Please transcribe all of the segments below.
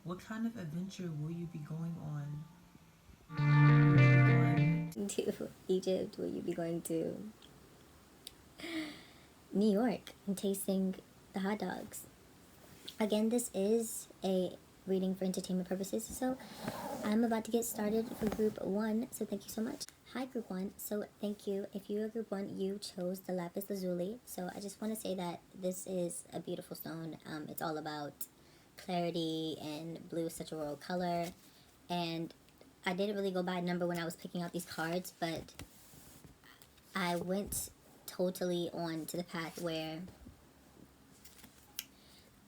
What kind of adventure will you be going on? Will you be going? To Egypt? Will you be going to New York and tasting the hot dogs? Again, this is a reading for entertainment purposes, so I'm about to get started for group one, so thank you so much. Hi, group one. So, thank you. If you are group one, you chose the lapis lazuli. So, I just want to say that this is a beautiful stone. It's all about clarity, and blue is such a royal color. And I didn't really go by number when I was picking out these cards, but I went totally on to the path where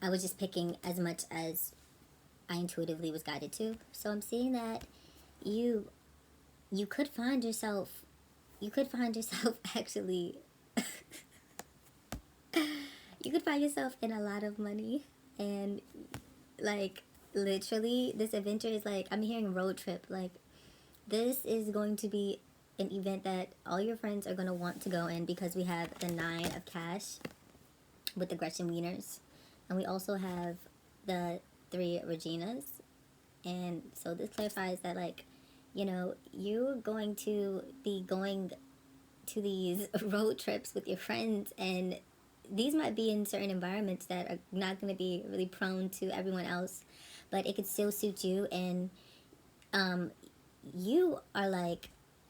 I was just picking as much as I intuitively was guided to. So I'm seeing that you you could find yourself actually you could find yourself in a lot of money, and like literally this adventure is like, I'm hearing road trip. Like, this is going to be an event that all your friends are going to want to go in, because we have the 9 of cash with the Gretchen Wieners, and we also have the 3 Reginas. And so this clarifies that, like, you're going to be going to these road trips with your friends, and these might be in certain environments that are not going to be really prone to everyone else, but it could still suit you. And um, you are like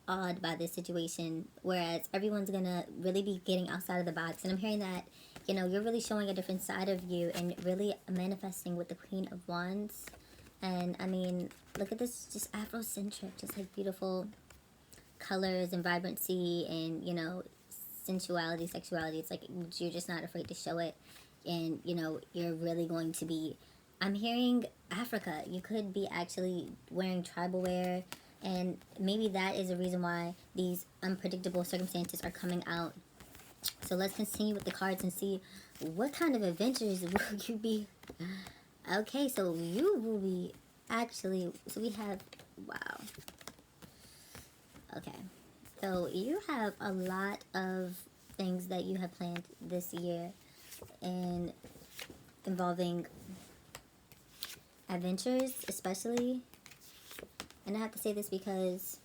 awed by this situation, whereas everyone's gonna really be getting outside of the box. And I'm hearing that, you're really showing a different side of you and really manifesting with the Queen of Wands. And I mean, look at this, just Afrocentric, just like beautiful colors and vibrancy, and sensuality, sexuality. It's like you're just not afraid to show it. And you're really going to be, I'm hearing Africa. You could be actually wearing tribal wear, and maybe that is the reason why these unpredictable circumstances are coming out. So let's continue with the cards and see what kind of adventures will you be. Okay, so you will be actually, so we have, wow. Okay, so you have a lot of things that you have planned this year, and involving adventures especially. And I have to say this because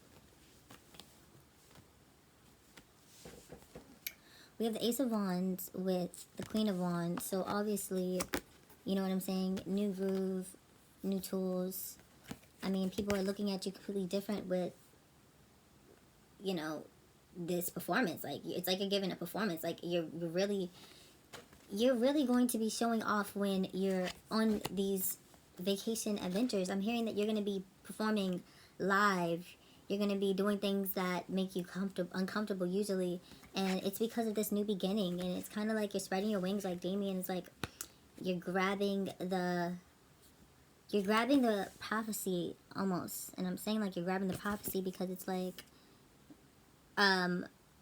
we have the Ace of Wands with the Queen of Wands. So obviously, you know what I'm saying? New groove, new tools. I mean, people are looking at you completely different with, this performance. Like, it's like you're giving a performance. Like, you're really going to be showing off when you're on these vacation adventures. I'm hearing that you're going to be performing live. You're going to be doing things that make you uncomfortable usually, and it's because of this new beginning. And it's kind of like you're spreading your wings, like Damien. It's like you're grabbing the prophecy almost. And I'm saying like you're grabbing the prophecy because it's like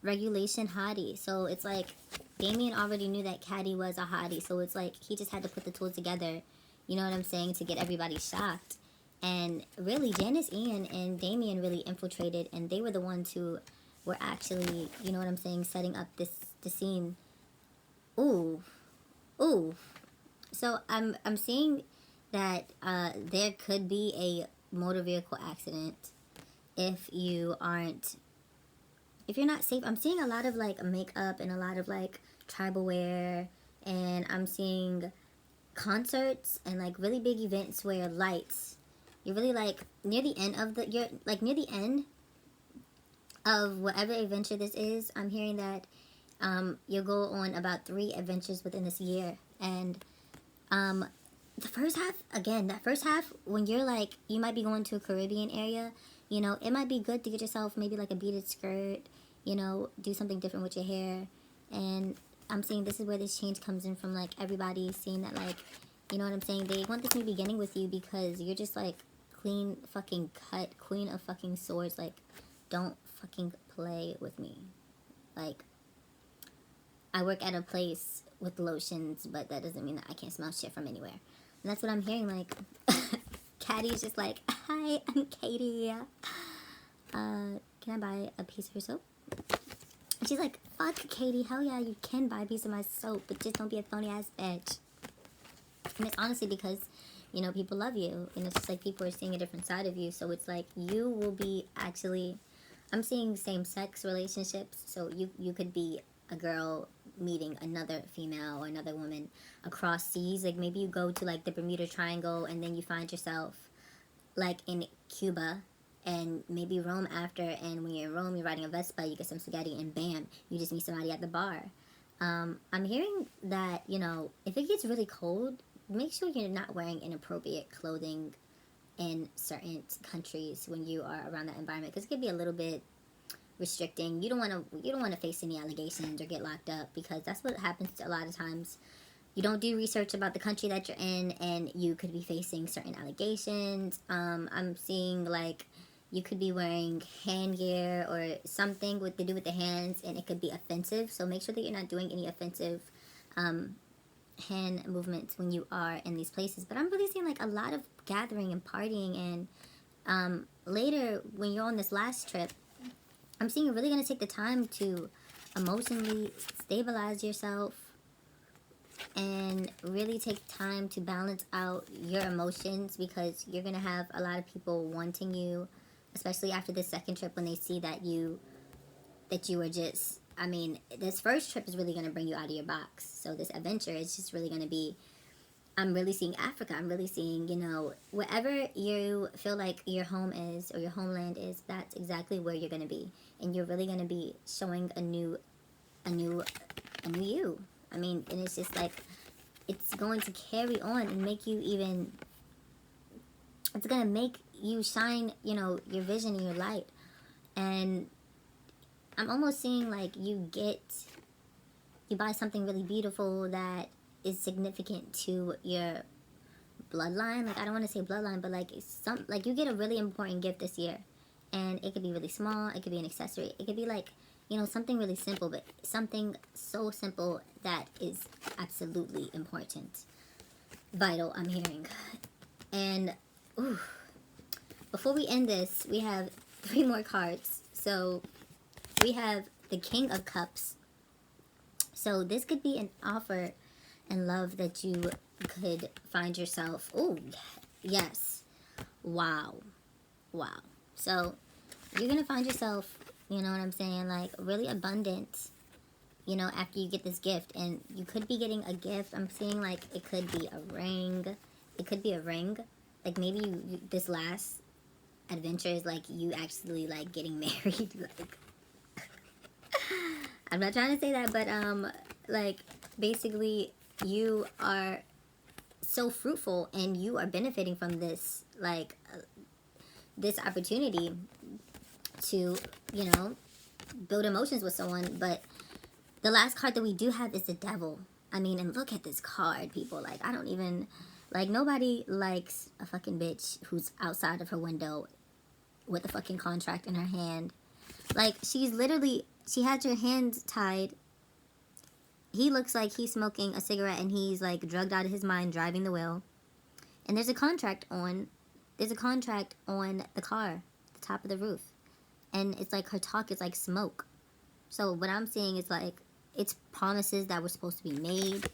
regulation hottie. So it's like Damien already knew that Caddy was a hottie, so it's like he just had to put the tools together, you know what I'm saying, to get everybody shocked. And really, Janice, Ian, and Damien really infiltrated, and they were the ones who were actually, you know what I'm saying, setting up the scene. Ooh, ooh. So I'm seeing that there could be a motor vehicle accident if you aren't, if you're not safe. I'm seeing a lot of like makeup and a lot of like tribal wear, and I'm seeing concerts and like really big events where lights, you're really like near the end of the, you're like near the end of whatever adventure this is. I'm hearing that you'll go on about 3 adventures within this year. And the first half, again, that first half, when you're like, you might be going to a Caribbean area, it might be good to get yourself maybe like a beaded skirt, do something different with your hair. And I'm saying this is where this change comes in from, like, everybody seeing that, like, you know what I'm saying, they want this new beginning with you because you're just like clean fucking cut, Queen of fucking Swords. Like, don't fucking play with me. Like, I work at a place with lotions, but that doesn't mean that I can't smell shit from anywhere. And that's what I'm hearing. Like, Caddy's just like, hi, I'm Katie. Can I buy a piece of your soap? And she's like, fuck Katie, hell yeah, you can buy a piece of my soap, but just don't be a phony ass bitch. And it's honestly because You know, people love you, and it's just like people are seeing a different side of you. So it's like you will be actually, I'm seeing same-sex relationships. So you could be a girl meeting another female or another woman across seas. Like maybe you go to like the Bermuda Triangle, and then you find yourself like in Cuba, and maybe Rome after. And when you're in Rome, you're riding a Vespa, you get some spaghetti, and bam, you just meet somebody at the bar. I'm hearing that, you know, if it gets really cold, make sure you're not wearing inappropriate clothing in certain countries when you are around that environment, because it could be a little bit restricting. You don't want to face any allegations or get locked up, because that's what happens a lot of times. You don't do research about the country that you're in, and you could be facing certain allegations. I'm seeing like you could be wearing hand gear or something with to do with the hands, and it could be offensive. So make sure that you're not doing any offensive hand movements when you are in these places. But I'm really seeing like a lot of gathering and partying, and later when you're on this last trip, I'm seeing you're really gonna take the time to emotionally stabilize yourself and really take time to balance out your emotions, because you're gonna have a lot of people wanting you, especially after this second trip, when they see that you are just, I mean, this first trip is really gonna bring you out of your box. So this adventure is just really gonna be, I'm really seeing Africa. I'm really seeing, you know, wherever you feel like your home is or your homeland is, that's exactly where you're gonna be, and you're really gonna be showing a new you. I mean, and it's just like, it's going to carry on and make you even, it's going to make you shine, you know, your vision and your light. And I'm almost seeing like you buy something really beautiful that is significant to your bloodline. Like, I don't want to say bloodline, but like like you get a really important gift this year. And it could be really small, it could be an accessory, it could be like, you know, something really simple, but something so simple that is absolutely important. Vital, I'm hearing. And, ooh, before we end this, we have 3 more cards. So, we have the King of Cups. So, this could be an offer and love that you could find yourself. Oh, yes. Wow. Wow. So, you're going to find yourself, you know what I'm saying, like really abundant, you know, after you get this gift. And you could be getting a gift. I'm seeing like it could be a ring. It could be a ring. Like maybe this last adventure is like you actually like getting married. Like, I'm not trying to say that, but like basically you are so fruitful and you are benefiting from this, like this opportunity to, you know, build emotions with someone. But the last card that we do have is the Devil. I mean, and look at this card, people. Like, I don't even, like, nobody likes a fucking bitch who's outside of her window with a fucking contract in her hand. Like, she's literally, she has her hands tied. He looks like he's smoking a cigarette and he's like drugged out of his mind driving the wheel. And there's a contract on the car, the top of the roof. And it's like her talk is like smoke. So what I'm seeing is like, it's promises that were supposed to be made.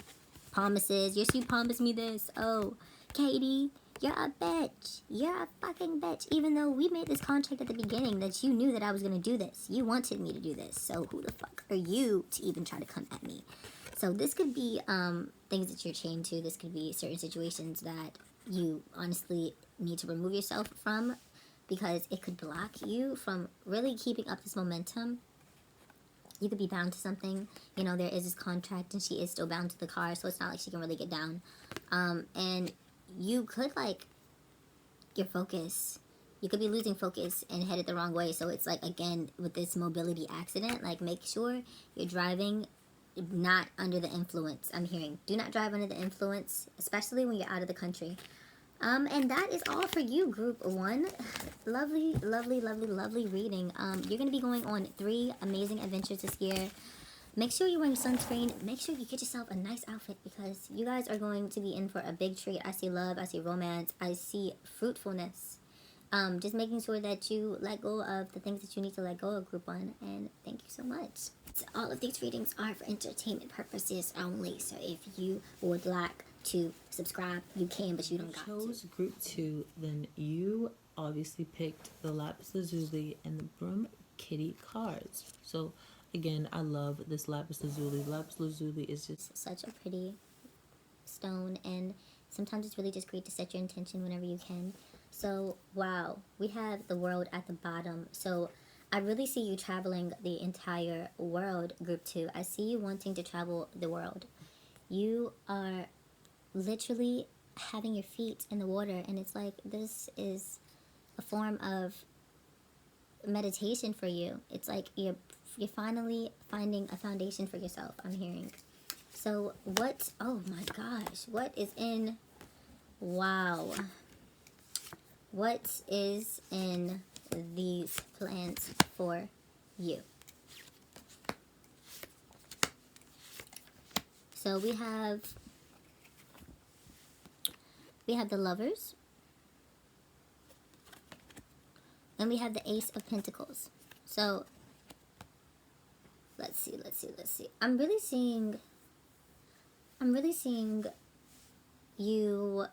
Promises. Yes, you promised me this. Oh, Katie, you're a bitch. You're a fucking bitch. Even though we made this contract at the beginning that you knew that I was going to do this. You wanted me to do this. So who the fuck are you to even try to come at me? So this could be things that you're chained to. This could be certain situations that you honestly need to remove yourself from, because it could block you from really keeping up this momentum. You could be bound to something. You know, there is this contract and she is still bound to the car, so it's not like she can really get down. And you could, like, your focus. You could be losing focus and headed the wrong way. So it's like, again, with this mobility accident, like, make sure you're driving not under the influence. I'm hearing, do not drive under the influence, especially when you're out of the country. And that is all for you, Group 1. Lovely, lovely, lovely, lovely reading. You're going to be going on 3 amazing adventures this year. Make sure you're wearing sunscreen. Make sure you get yourself a nice outfit, because you guys are going to be in for a big treat. I see love. I see romance. I see fruitfulness. Just making sure that you let go of the things that you need to let go of, Group 1. And thank you so much. All of these readings are for entertainment purposes only. So if you would like to subscribe, you can, but you don't got to. Chose group 2, then you obviously picked the lapis lazuli and the broom kitty cards. So again, I love this lapis lazuli. Lapis lazuli is just Such a pretty stone, and sometimes it's really just great to set your intention whenever you can. So wow, we have the world at the bottom. So I really see you traveling the entire world, group 2. I see you wanting to travel the world. You are literally having your feet in the water, and it's like this is a form of meditation for you. It's like you're finally finding a foundation for yourself, I'm hearing. So what, oh my gosh, what is in, wow, what is in these plans for you? So we have the Lovers, and we have the Ace of Pentacles. So let's see. I'm really seeing you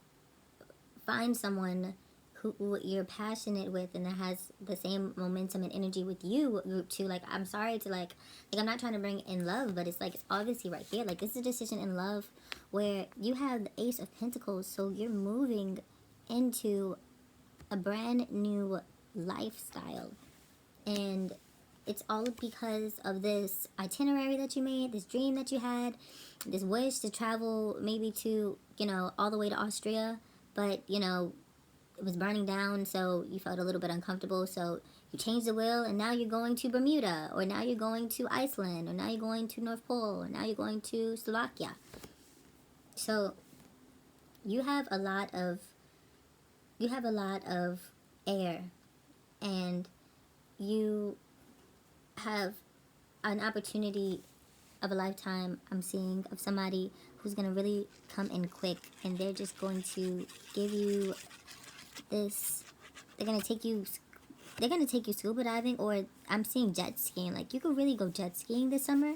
find someone who you're passionate with and that has the same momentum and energy with you, group 2. Like, I'm sorry to like I'm not trying to bring in love, but it's like it's obviously right here. Like, this is a decision in love where you have the Ace of Pentacles, so you're moving into a brand new lifestyle, and it's all because of this itinerary that you made, this dream that you had, this wish to travel maybe to, all the way to Austria, but it was burning down, so you felt a little bit uncomfortable, so you changed the will, and now you're going to Bermuda, or now you're going to Iceland, or now you're going to North Pole, or now you're going to Slovakia. So you have a lot of air, and you have an opportunity of a lifetime, I'm seeing, of somebody who's going to really come in quick, and they're just going to give you this, they're going to take you scuba diving, or I'm seeing jet skiing. Like, you could really go jet skiing this summer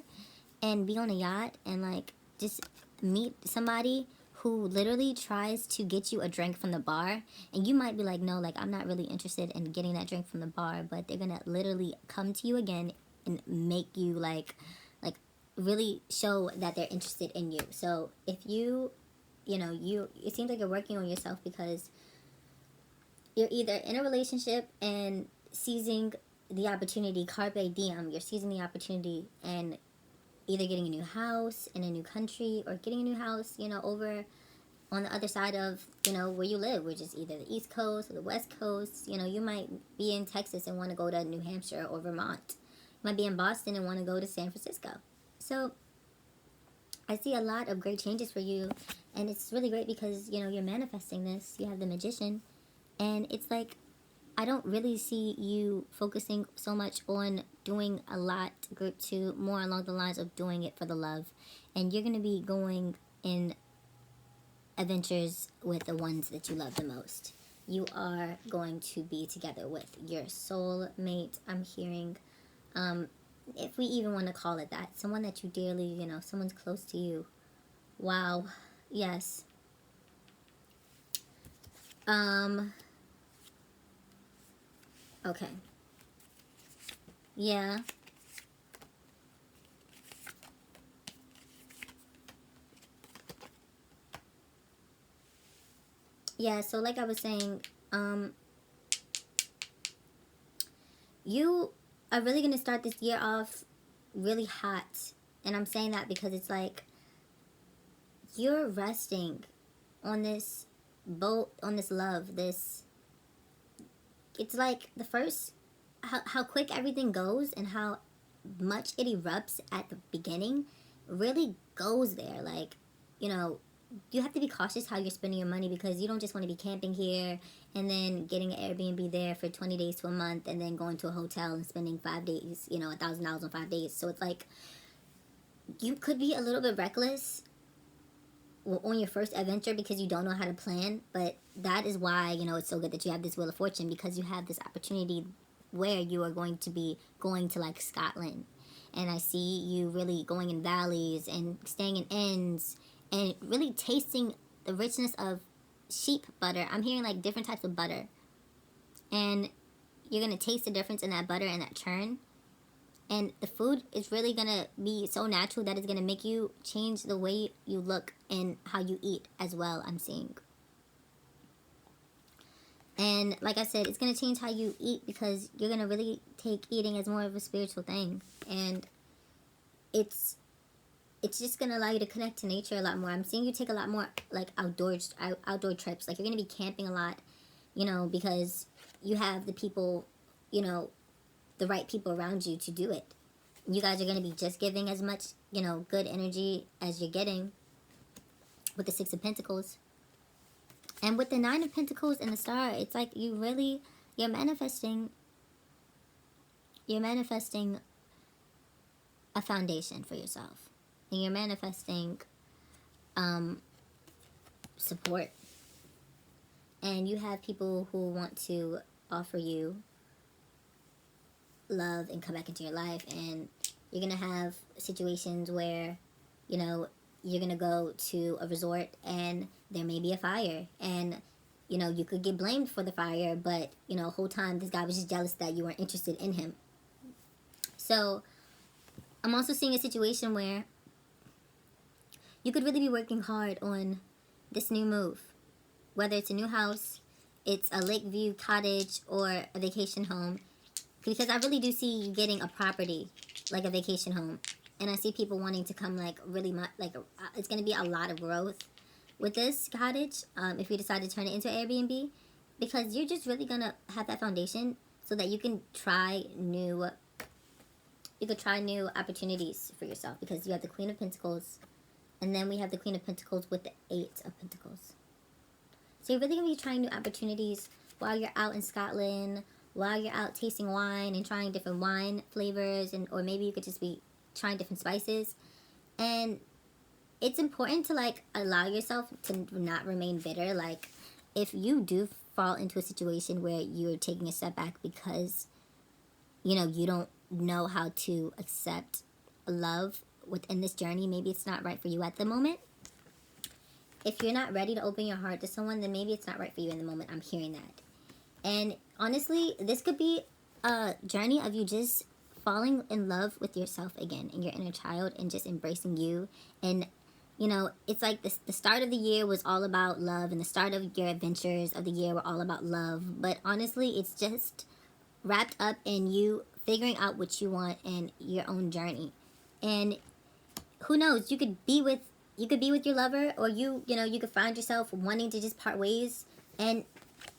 and be on a yacht and like just meet somebody who literally tries to get you a drink from the bar, and you might be like, no, like, I'm not really interested in getting that drink from the bar, but they're gonna literally come to you again and make you like really show that they're interested in you. So if it seems like you're working on yourself, because you're either in a relationship and seizing the opportunity, carpe diem, you're seizing the opportunity and either getting a new house in a new country, or getting a new house, over on the other side of, where you live, which is either the East Coast or the West Coast. You might be in Texas and want to go to New Hampshire or Vermont. You might be in Boston and want to go to San Francisco. So I see a lot of great changes for you, and it's really great because, you're manifesting this. You have the Magician, and it's like, I don't really see you focusing so much on doing a lot, group 2, more along the lines of doing it for the love. And you're going to be going in adventures with the ones that you love the most. You are going to be together with your soul mate, I'm hearing. If we even want to call it that. Someone that you dearly, someone's close to you. Wow. Yes. Okay. Yeah. Yeah, so like I was saying, you are really going to start this year off really hot. And I'm saying that because it's like you're resting on this boat, on this love, this, it's like the first, how quick everything goes and how much it erupts at the beginning really goes there. Like, you have to be cautious how you're spending your money, because you don't just want to be camping here and then getting an Airbnb there for 20 days to a month and then going to a hotel and spending 5 days, $1,000 on 5 days. So it's like you could be a little bit reckless on your first adventure because you don't know how to plan, but that is why, it's so good that you have this Wheel of Fortune, because you have this opportunity where you are going to be going to like Scotland, and I see you really going in valleys and staying in inns and really tasting the richness of sheep butter. I'm hearing like different types of butter. And you're going to taste the difference in that butter and that churn. And the food is really going to be so natural that it's going to make you change the way you look and how you eat as well, I'm seeing. And like I said, it's going to change how you eat because you're going to really take eating as more of a spiritual thing. And it's just going to allow you to connect to nature a lot more. I'm seeing you take a lot more like outdoor trips. Like you're going to be camping a lot, you know, because you have the people, you know, the right people around you to do it. You guys are going to be just giving as much, you know, good energy as you're getting with the Six of Pentacles. And with the Nine of Pentacles and the Star, it's like you're manifesting a foundation for yourself. And you're manifesting support. And you have people who want to offer you love and come back into your life, and you're gonna have situations where, you know, you're gonna go to a resort and there may be a fire, and you know, you could get blamed for the fire, but you know, the whole time this guy was just jealous that you weren't interested in him. So I'm also seeing a situation where you could really be working hard on this new move, whether it's a new house, it's a lakeview cottage, or a vacation home. Because I really do see you getting a property, like a vacation home. And I see people wanting to come, like, really much, like, it's going to be a lot of growth with this cottage, if you decide to turn it into Airbnb. Because you're just really going to have that foundation so that you can try new opportunities for yourself. Because you have the Queen of Pentacles, and then we have the Queen of Pentacles with the Eight of Pentacles. So you're really going to be trying new opportunities while you're out in Scotland, while you're out tasting wine and trying different wine flavors, or maybe you could just be trying different spices. And it's important to like allow yourself to not remain bitter. Like if you do fall into a situation where you're taking a step back because, you know, you don't know how to accept love within this journey, maybe it's not right for you at the moment. If you're not ready to open your heart to someone, then maybe it's not right for you in the moment. I'm hearing that. And honestly, this could be a journey of you just falling in love with yourself again and your inner child and just embracing you. And, you know, it's like the start of the year was all about love, and the start of your adventures of the year were all about love. But honestly, it's just wrapped up in you figuring out what you want and your own journey. And who knows, you could be with your lover, or you could find yourself wanting to just part ways and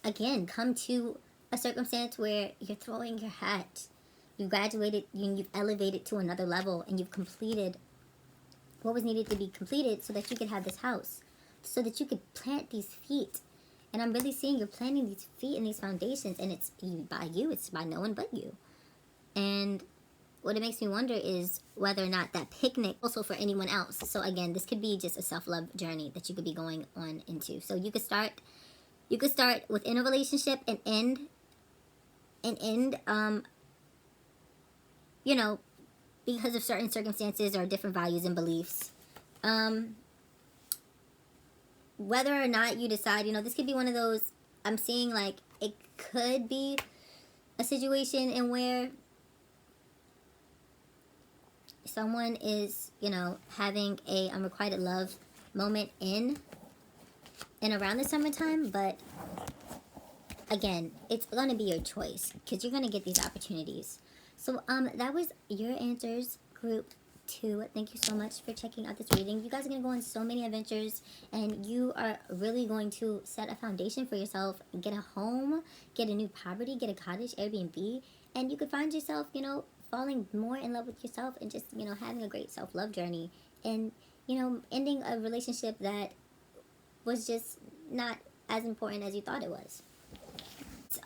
again come to a circumstance where you're throwing your hat. You've graduated, you've elevated to another level, and you've completed what was needed to be completed so that you could have this house, so that you could plant these feet. And I'm really seeing you're planting these feet and these foundations, and it's by you, it's by no one but you. And what it makes me wonder is whether or not that picnic also for anyone else. So again, this could be just a self-love journey that you could be going on into. So you could start within a relationship and end, you know, because of certain circumstances or different values and beliefs. Whether or not you decide, you know, this could be one of those, I'm seeing like it could be a situation in where someone is, you know, having a unrequited love moment in and around the summertime, but again, it's going to be your choice because you're going to get these opportunities. So that was your answers, group 2. Thank you so much for checking out this reading. You guys are going to go on so many adventures, and you are really going to set a foundation for yourself, get a home, get a new property, get a cottage, Airbnb, and you could find yourself, you know, falling more in love with yourself and just, you know, having a great self-love journey, and, you know, ending a relationship that was just not as important as you thought it was.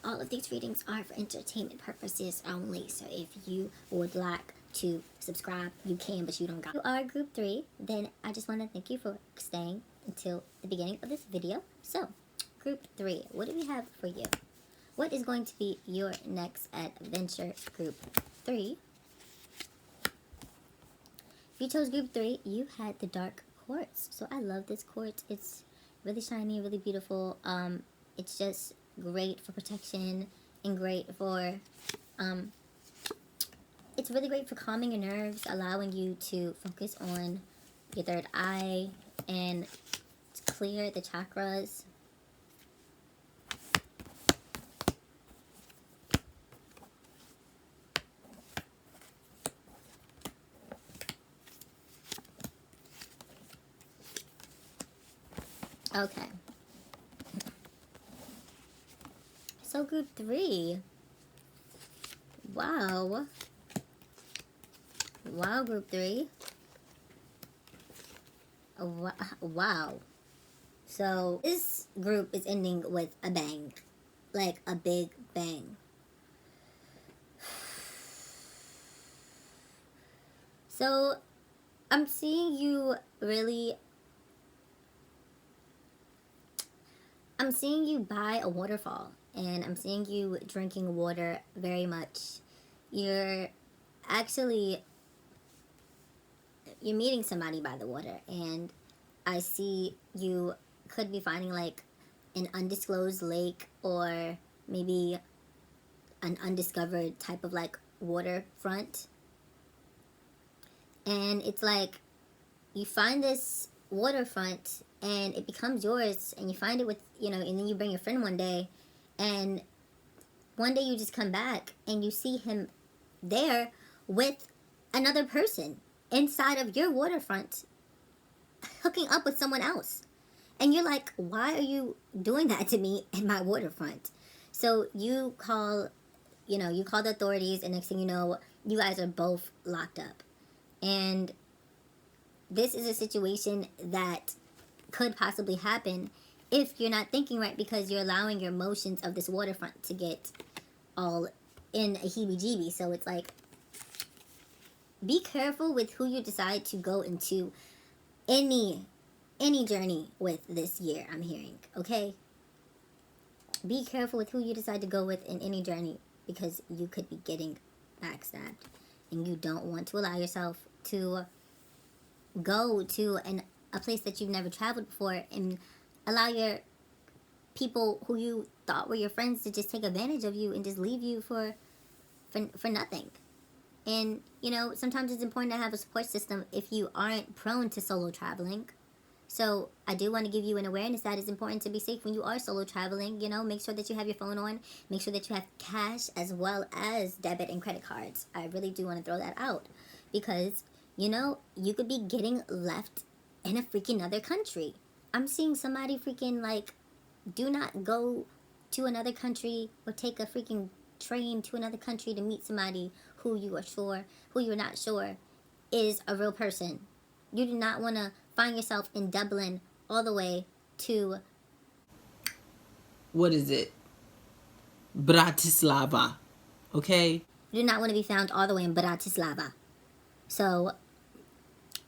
All of these readings are for entertainment purposes only, so if you would like to subscribe, you can, but you don't got. If you are group 3, then I just want to thank you for staying until the beginning of this video. So, group 3, what do we have for you? What is going to be your next adventure, group 3? If you chose group 3, you had the Dark quartz. So I love this quartz. It's really shiny, really beautiful. It's just great for protection and great for it's really great for calming your nerves, allowing you to focus on your third eye and clear the chakras. Okay. So group 3. Wow. Wow, group 3. Wow. So this group is ending with a bang. Like a big bang. So I'm seeing you by a waterfall, and I'm seeing you drinking water very much. You're meeting somebody by the water, and I see you could be finding like an undisclosed lake or maybe an undiscovered type of like waterfront. And it's like you find this waterfront and it becomes yours, and you find it with, and then you bring your friend one day, and one day you just come back and you see him there with another person inside of your waterfront hooking up with someone else. And you're like, why are you doing that to me in my waterfront? So you call the authorities, and next thing you know, you guys are both locked up. And this is a situation that could possibly happen if you're not thinking right, because you're allowing your emotions of this waterfront to get all in a heebie-jeebie. So it's like, be careful with who you decide to go into any journey with this year, I'm hearing, okay? Be careful with who you decide to go with in any journey, because you could be getting backstabbed, and you don't want to allow yourself to go to a place that you've never traveled before and allow your people who you thought were your friends to just take advantage of you and just leave you for nothing. And, sometimes it's important to have a support system if you aren't prone to solo traveling. So I do want to give you an awareness that it's important to be safe when you are solo traveling. Make sure that you have your phone on. Make sure that you have cash as well as debit and credit cards. I really do want to throw that out, because, you could be getting left in a freaking other country. I'm seeing somebody freaking like, do not go to another country or take a freaking train to another country to meet somebody who you're not sure is a real person. You do not want to find yourself in Dublin all the way to, what is it? Bratislava. Okay? You do not want to be found all the way in Bratislava. So,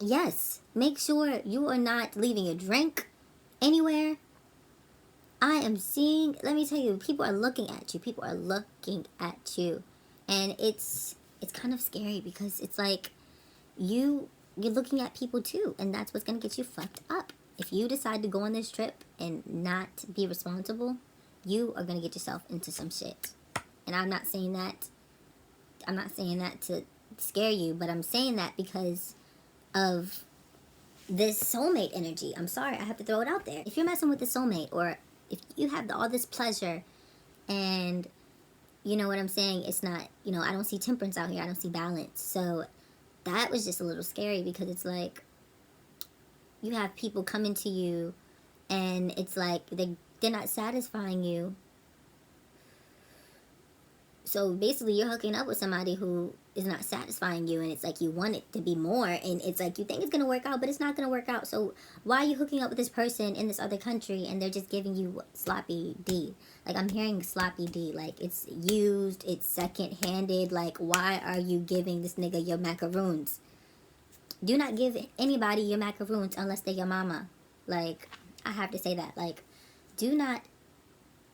yes, make sure you are not leaving a drink anywhere. I am seeing, let me tell you, people are looking at you. People are looking at you. And it's kind of scary, because it's like you're looking at people too, and that's what's going to get you fucked up. If you decide to go on this trip and not be responsible, you are going to get yourself into some shit. And I'm not saying that to scare you, but I'm saying that because of this soulmate energy. I'm sorry, I have to throw it out there. If you're messing with a soulmate, or if you have all this pleasure, and you know what I'm saying, it's not, I don't see temperance out here, I don't see balance. So that was just a little scary, because it's like you have people coming to you and it's like they're not satisfying you. So basically you're hooking up with somebody who is not satisfying you, and it's like you want it to be more, and it's like you think it's going to work out, but it's not going to work out. So why are you hooking up with this person in this other country and they're just giving you sloppy D? Like, I'm hearing sloppy D, like it's used, it's second-handed. Like, why are you giving this nigga your macaroons? Do not give anybody your macaroons unless they're your mama. Like, I have to say that. Like, do not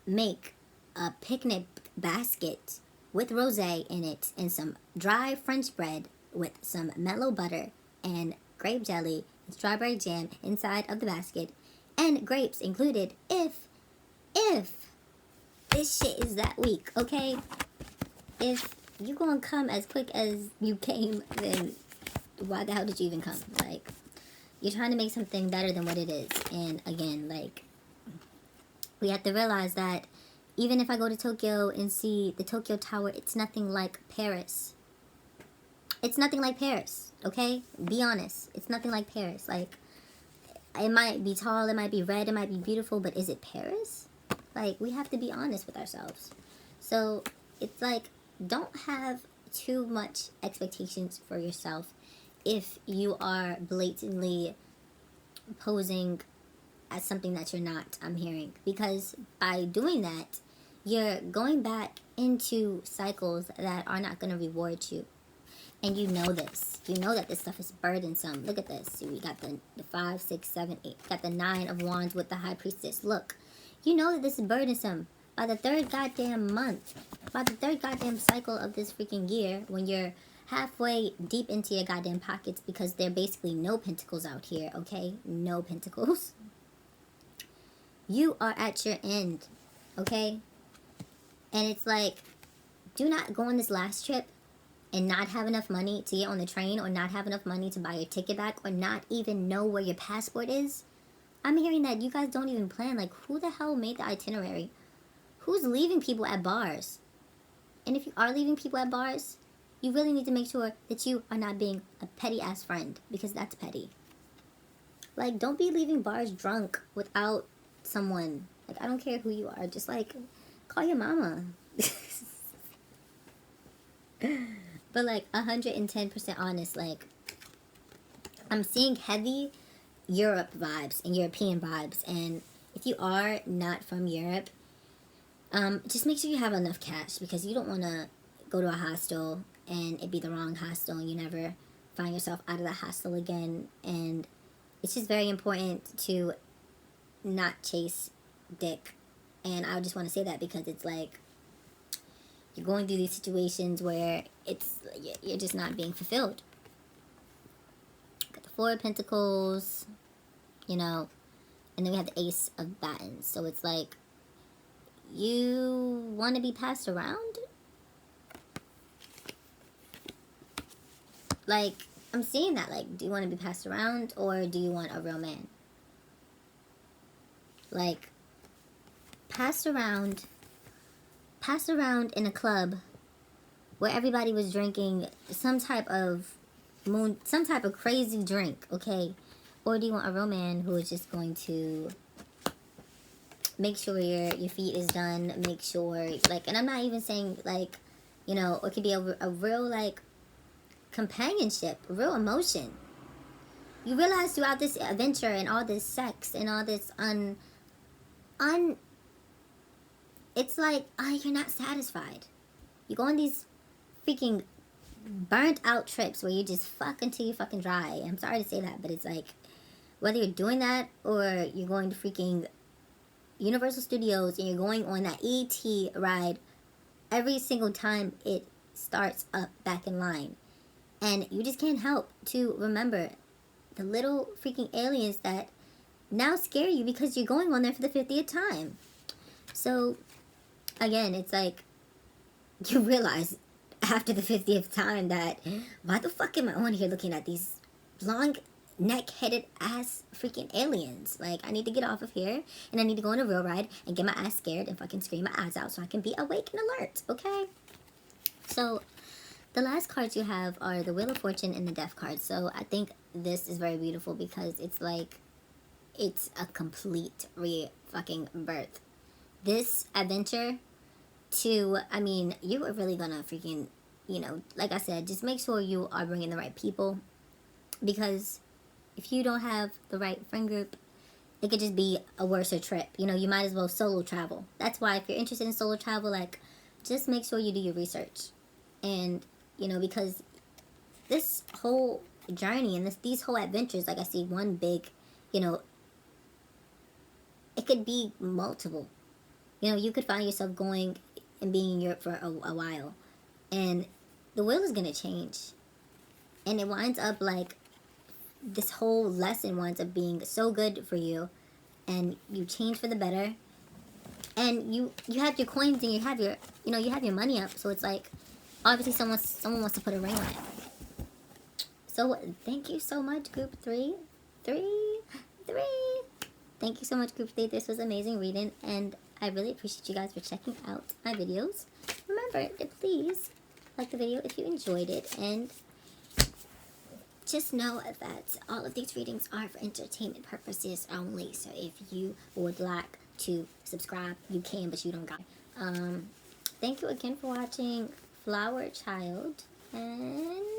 make a picnic basket with rosé in it and some dry French bread with some mellow butter and grape jelly strawberry jam inside of the basket, and grapes included if this shit is that weak, okay? If you gonna come as quick as you came, then why the hell did you even come? Like, you're trying to make something better than what it is. And again, like, we have to realize that even if I go to Tokyo and see the Tokyo Tower, it's nothing like Paris. It's nothing like Paris, okay? Be honest. It's nothing like Paris. Like, it might be tall, it might be red, it might be beautiful, but is it Paris? Like, we have to be honest with ourselves. So, it's like, don't have too much expectations for yourself if you are blatantly posing as something that you're not, I'm hearing. Because by doing that, you're going back into cycles that are not going to reward you. And you know this. You know that this stuff is burdensome. Look at this. We got the 5, 6, 7, 8. Got the 9 of Wands with the High Priestess. Look. You know that this is burdensome. By the third goddamn month, by the third goddamn cycle of this freaking year, when you're halfway deep into your goddamn pockets, because there are basically no pentacles out here, okay? No pentacles. You are at your end, okay? And it's like, do not go on this last trip and not have enough money to get on the train, or not have enough money to buy your ticket back, or not even know where your passport is. I'm hearing that you guys don't even plan. Like, who the hell made the itinerary? Who's leaving people at bars? And if you are leaving people at bars, you really need to make sure that you are not being a petty-ass friend, because that's petty. Like, don't be leaving bars drunk without someone. Like, I don't care who you are. Just, like, call your mama. But, like, 110% honest, like, I'm seeing heavy Europe vibes and European vibes. And if you are not from Europe, just make sure you have enough cash, because you don't want to go to a hostel and it be the wrong hostel and you never find yourself out of the hostel again. And it's just very important to not chase dick. And I just want to say that because it's like, you're going through these situations where you're just not being fulfilled. Got the 4 of Pentacles, you know, and then we have the Ace of Batons. So it's like, you want to be passed around? Like, I'm seeing that. Like, do you want to be passed around, or do you want a real man? Like, passed around in a club where everybody was drinking some type of crazy drink, okay? Or do you want a real man who is just going to make sure your feet is done, make sure, like, and I'm not even saying, like, you know, it could be a real, like, companionship, real emotion. You realize throughout this adventure and all this sex and all this it's like, you're not satisfied. You go on these freaking burnt out trips where you just fuck until you're fucking dry. I'm sorry to say that, but it's like, whether you're doing that or you're going to freaking Universal Studios and you're going on that ET ride, every single time it starts up back in line. And you just can't help to remember the little freaking aliens that now scare you because you're going on there for the 50th time. So, again, it's like, you realize after the 50th time that, why the fuck am I on here looking at these long neck-headed ass freaking aliens? Like, I need to get off of here, and I need to go on a real ride and get my ass scared and fucking scream my ass out so I can be awake and alert, okay? So, the last cards you have are the Wheel of Fortune and the Death card. So, I think this is very beautiful because it's like, it's a complete fucking birth. This adventure to, I mean, you are really gonna freaking, you know, like I said, just make sure you are bringing the right people, because if you don't have the right friend group, it could just be a worse trip. You know, you might as well solo travel. That's why if you're interested in solo travel, like, just make sure you do your research. And, you know, because this whole journey and these whole adventures, like I see one big, you know, it could be multiple. You know, you could find yourself going and being in Europe for a while. And the wheel is going to change. And it winds up like this whole lesson winds up being so good for you, and you change for the better, and you have your coins and you have your you have your money up, so it's like obviously someone wants to put a ring on it. So thank you so much, group three. Thank you so much, group 3. This was amazing reading, and I really appreciate you guys for checking out my videos. Remember to please like the video if you enjoyed it, and just know that all of these readings are for entertainment purposes only. So if you would like to subscribe, you can, but you don't got it. Thank you again for watching, Flower Child, and